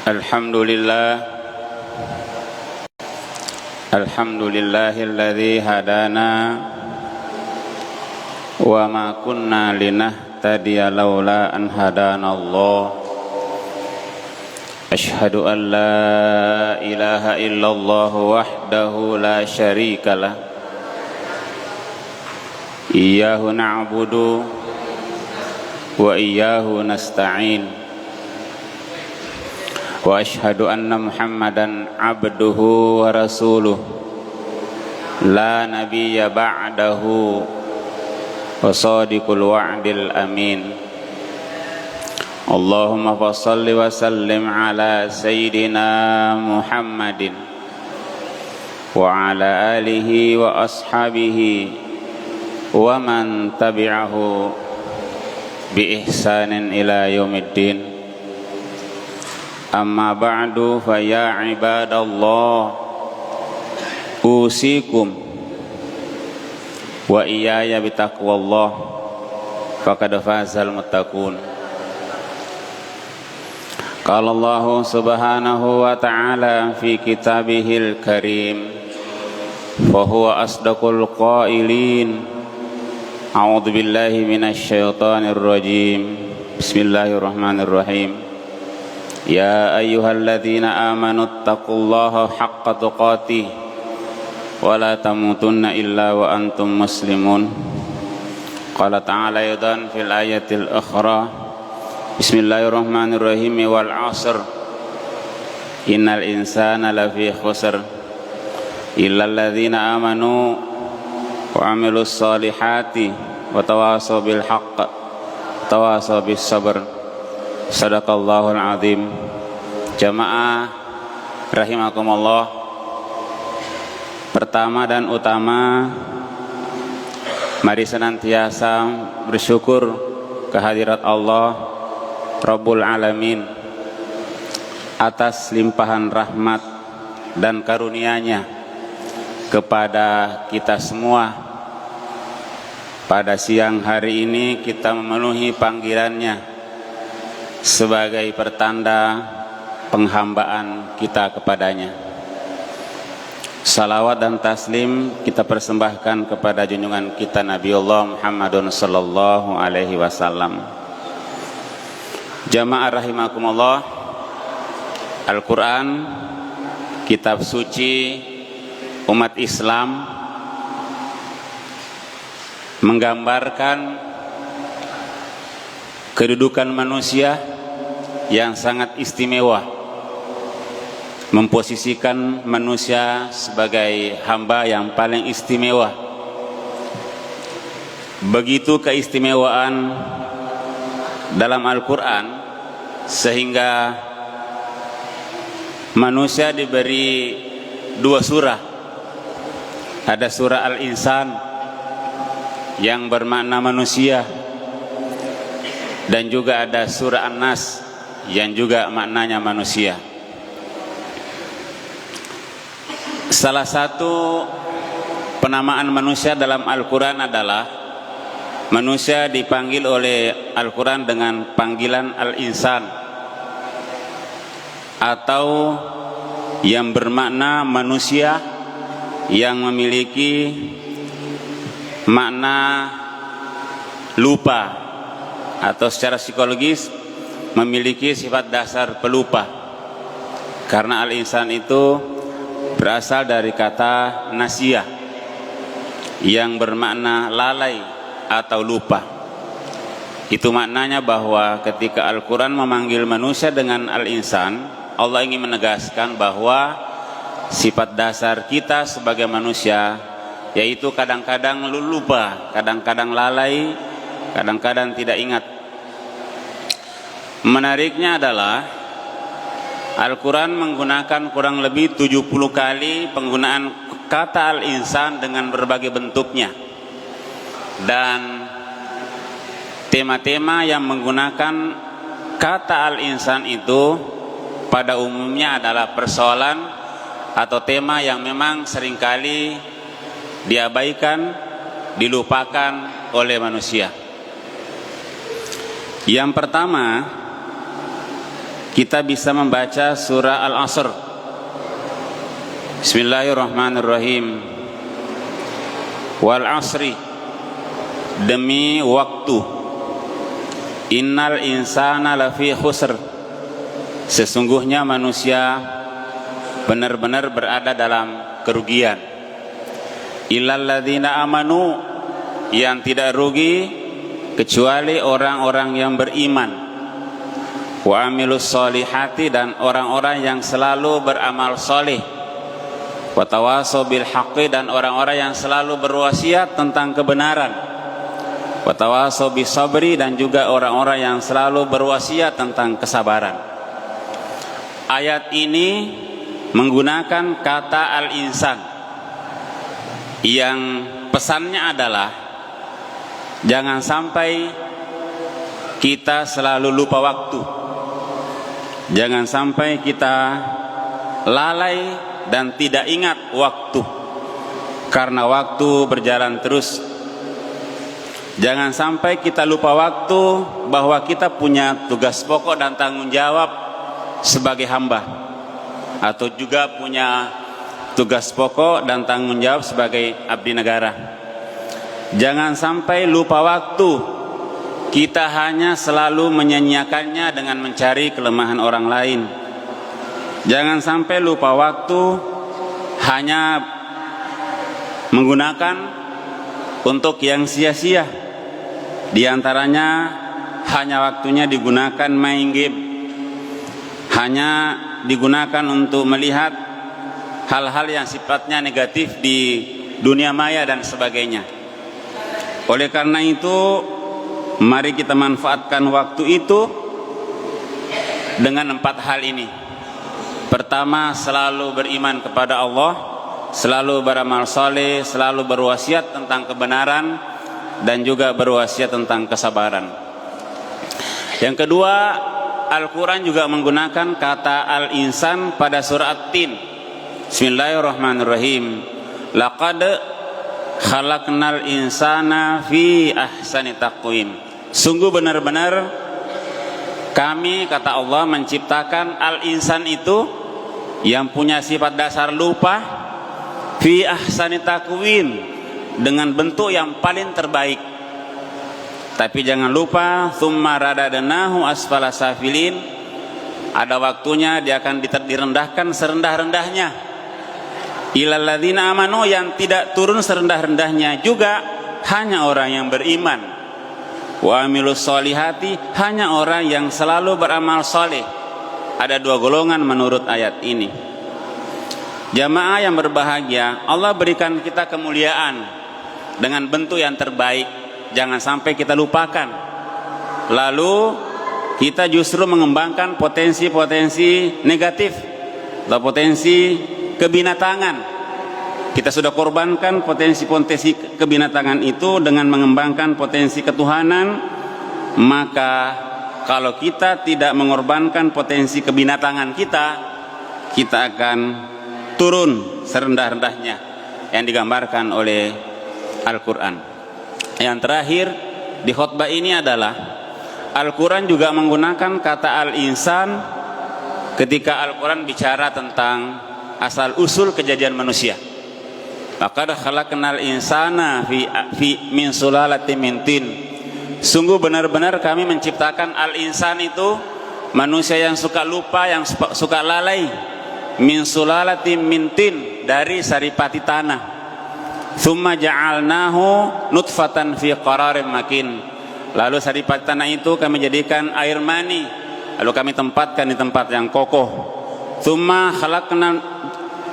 Alhamdulillahilladzi hadana wa ma kunna linahtadiya laula an hadanallah. Asyhadu an la ilaha illallah wahdahu la syarikalah. Iyyahu na'budu wa iyyahu nasta'in. Wa asyhadu anna Muhammadan abduhu wa rasuluh la nabiyya ba'dahu wa sadiqul wa'dil amin. Allahumma fassalli wa sallim ala sayyidina Muhammadin wa ala alihi wa ashabihi wa man tabi'ahu bi ihsanin ila yaumiddin. Amma ba'du fa ya ibadallah usikum wa iyaya bitaqwallah faqad fazal muttaqun. Qala Allah subhanahu wa ta'ala fi kitabihil karim fa huwa asdaqul qailin. A'udzu billahi minasy syaithanir rajim. Bismillahirrahmanirrahim. Ya ayyuhalladzina amanu taqullaha haqqa tuqatih wa la tamutunna illa wa antum muslimun. Qala ta'ala aidan fil ayatil ukhra. Bismillahirrahmanirrahim. Wal 'asr innal insana lafi khusr illa alladzina amanu wa 'amilus solihati wa tawasaw bil haqq tawasaw bis sabr. Sadaqallahul azim. Jamaah rahimakumullah, pertama dan utama mari senantiasa bersyukur kehadirat Allah Rabbul Alamin atas limpahan rahmat dan karunia-Nya kepada kita semua. Pada siang hari ini kita memenuhi panggilan-Nya sebagai pertanda penghambaan kita kepadanya. Salawat dan taslim kita persembahkan kepada junjungan kita Nabi Allah Muhammadun sallallahu alaihi wasallam. Jamaah rahimakumullah, Al-Quran, kitab suci umat Islam, menggambarkan kedudukan manusia yang sangat istimewa, memposisikan manusia sebagai hamba yang paling istimewa. Begitu keistimewaan dalam Al-Quran sehingga manusia diberi dua surah. Ada surah Al-Insan yang bermakna manusia, dan juga ada surah An-Nas yang juga maknanya manusia. Salah satu penamaan manusia dalam Al-Quran adalah manusia dipanggil oleh Al-Quran dengan panggilan Al-Insan, atau yang bermakna manusia yang memiliki makna lupa, atau secara psikologis memiliki sifat dasar pelupa. Karena al-insan itu berasal dari kata nasiyah yang bermakna lalai atau lupa. Itu maknanya bahwa ketika Al-Quran memanggil manusia dengan al-insan, Allah ingin menegaskan bahwa sifat dasar kita sebagai manusia, yaitu kadang-kadang lupa, kadang-kadang lalai, kadang-kadang tidak ingat. Menariknya adalah Al-Quran menggunakan kurang lebih 70 kali penggunaan kata al-insan dengan berbagai bentuknya, dan tema-tema yang menggunakan kata al-insan itu pada umumnya adalah persoalan atau tema yang memang seringkali diabaikan, dilupakan oleh manusia. Yang pertama, kita bisa membaca surah Al-Asr. Bismillahirrahmanirrahim. Wal asri, demi waktu. Innal insana lafi khusr, sesungguhnya manusia benar-benar berada dalam kerugian. Illal ladzina amanu, yang tidak rugi kecuali orang-orang yang beriman. Wa amilus solihati, dan orang-orang yang selalu beramal soleh. Wa tawasaw bil haqqi, dan orang-orang yang selalu berwasiat tentang kebenaran. Wa tawasaw bis sabri, dan juga orang-orang yang selalu berwasiat tentang kesabaran. Ayat ini menggunakan kata al-insan, yang pesannya adalah jangan sampai kita selalu lupa waktu. Jangan sampai kita lalai dan tidak ingat waktu, karena waktu berjalan terus. Jangan sampai kita lupa waktu, bahwa kita punya tugas pokok dan tanggung jawab sebagai hamba, atau juga punya tugas pokok dan tanggung jawab sebagai abdi negara. Jangan sampai lupa waktu, kita hanya selalu menyanyiakannya dengan mencari kelemahan orang lain. Jangan sampai lupa waktu hanya menggunakan untuk yang sia-sia. Di antaranya hanya waktunya digunakan main game, hanya digunakan untuk melihat hal-hal yang sifatnya negatif di dunia maya dan sebagainya. Oleh karena itu, mari kita manfaatkan waktu itu dengan 4 hal ini. Pertama, selalu beriman kepada Allah, selalu beramal saleh, selalu berwasiat tentang kebenaran, dan juga berwasiat tentang kesabaran. Yang kedua, Al-Quran juga menggunakan kata al-insan pada surah At-Tin. Bismillahirrahmanirrahim. Laqad khalaqnal insana fi ahsani taqwim. Sungguh benar-benar kami, kata Allah, menciptakan al-insan itu yang punya sifat dasar lupa, fi ahsani taqwim, dengan bentuk yang paling terbaik. Tapi jangan lupa, tsumma radadnahu asfala safilin, ada waktunya dia akan direndahkan serendah-rendahnya. Ilal ladzina amanu, yang tidak turun serendah-rendahnya juga hanya orang yang beriman. Wa amilus solihati, hanya orang yang selalu beramal soleh. Ada 2 golongan menurut ayat ini. Jamaah yang berbahagia, Allah berikan kita kemuliaan dengan bentuk yang terbaik. Jangan sampai kita lupakan. Lalu kita justru mengembangkan potensi-potensi negatif atau potensi kebinatangan. Kita sudah korbankan potensi-potensi kebinatangan itu dengan mengembangkan potensi ketuhanan. Maka kalau kita tidak mengorbankan potensi kebinatangan kita akan turun serendah-rendahnya yang digambarkan oleh Al-Quran. Yang terakhir di khutbah ini adalah Al-Quran juga menggunakan kata al-insan ketika Al-Quran bicara tentang asal usul kejadian manusia. Laqad khalaqnal insana fi min sulalatin min tin. Sungguh benar-benar kami menciptakan al-insan itu manusia yang suka lupa, yang suka lalai. Min sulalatin min tin, dari saripati tanah. Tsumma ja'alnahu nutfatan fi qararin makin. Lalu saripati tanah itu kami jadikan air mani, lalu kami tempatkan di tempat yang kokoh. Tsumma khalaqna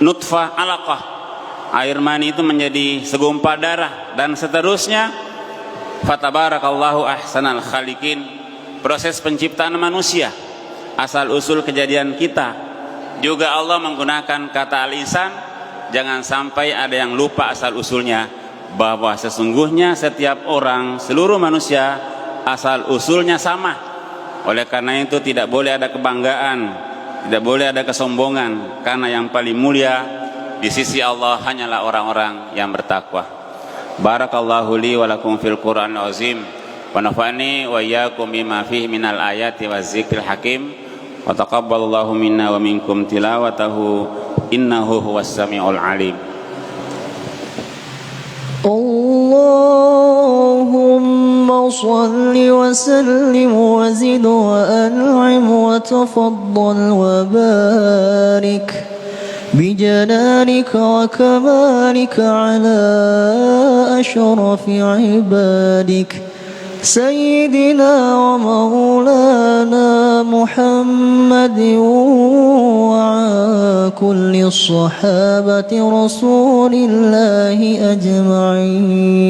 nutfah alaqah, air mani itu menjadi segumpal darah, dan seterusnya. Fatabarakallahu ahsanal khaliqin. Proses penciptaan manusia, asal usul kejadian kita, juga Allah menggunakan kata al-insan. Jangan sampai ada yang lupa asal usulnya, bahwa sesungguhnya setiap orang, seluruh manusia, asal usulnya sama. Oleh karena itu tidak boleh ada kebanggaan, tidak boleh ada kesombongan, karena yang paling mulia di sisi Allah hanyalah orang-orang yang bertakwa. Barakallahu li wa lakum fil Qur'anil azim, wa nafa'ani wa iyyakum bima fihi minal ayati wazikril hakim. wa taqabbalallahu minna wa minkum tilawatahu innahu huwas samiul alim. Allahumma salli wa sallim wa zid wa an'im wa tafaddal wa barik بجلالك وكمالك على أشرف عبادك سيدنا ومولانا محمد وعلى كل الصحابة رسول الله أجمعين.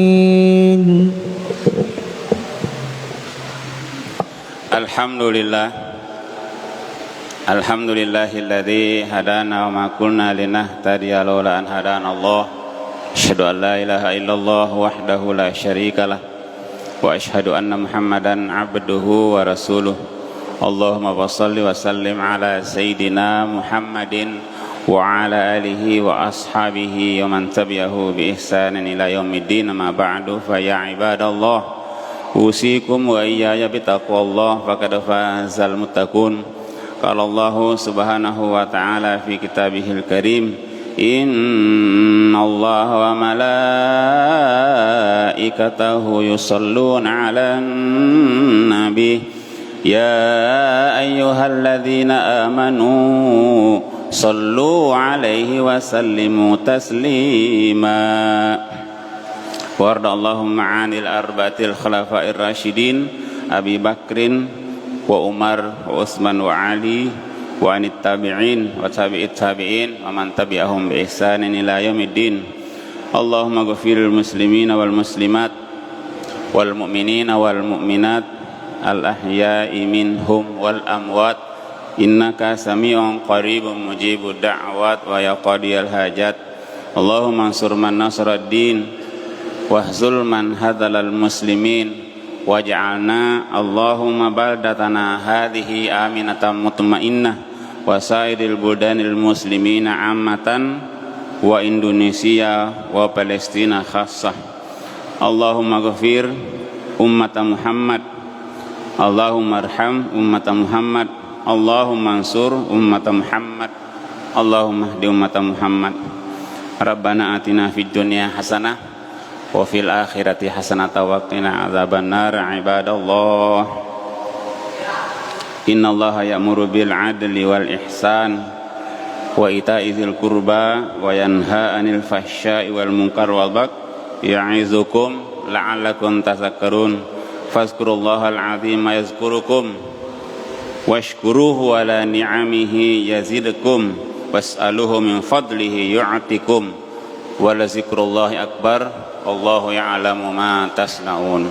Alhamdulillahilladzi hadana wa ma kunna linahtadiya laula an hadana Allah. Asyhadu an la ilaha illallah wahdahu la syarikalah wa asyhadu anna Muhammadan abduhu wa rasuluh. Allahumma shalli wa sallim ala sayyidina Muhammadin wa ala alihi wa ashabihi wa man tabi'ahu bi ihsanin ila yaumiddin. Ma ba'du fa ya ibadallah usikum wa iyaya bi taqwallah faqad fazal muttaqun. Qala Allah subhanahu wa ta'ala fi kitabihil karim, inna Allah wa malaikatahu yusalluna ala nabi ya ayyuhalladzina amanu sallu alaihi wa sallimu taslima. Warda Allahumma anil arba'atil khulafa'ir rasyidin Abi Bakrin wa Umar wa Utsman wa Ali wa anit tabi'in wa tabi'it tabi'in wa man tabi'ahum bi ihsanin ila yaumiddin. Allahumma ghfiril muslimina wal muslimat wal mu'minina wal mu'minat al ahya'i minhum wal amwat innaka sami'un qaribun mujibud da'wat wa ya qadiyal hajat. Allahumma ansur man nasarad din wahzul man hadalal muslimin waj'alna Allahumma baldatana hadhihi aminatan mutmainnah wa sairil buldanil muslimina ammatan wa Indonesia wa Palestina khassah. Allahumma ghafir ummata Muhammad, Allahumma arham ummata Muhammad, Allahumma ansur ummata Muhammad, Allahumma hdi ummata Muhammad. Rabbana atina fid dunya hasanah wa fil akhirati hasanatan wa qina adzabannar. Ibadallah, innallaha ya'muru bil adli wal ihsan wa ita'i dzil qurba wa yanha 'anil fahsya'i wal munkar wal baghi ya'izukum la'allakum tadhakkarun. Fazkurullahal 'azima yazkurukum washkuruhu ala ni'amihi yazidkum was'aluhu min fadlihi yu'tikum wa la zikrullahi akbar. Allahu ya'lamu ma tasna'un.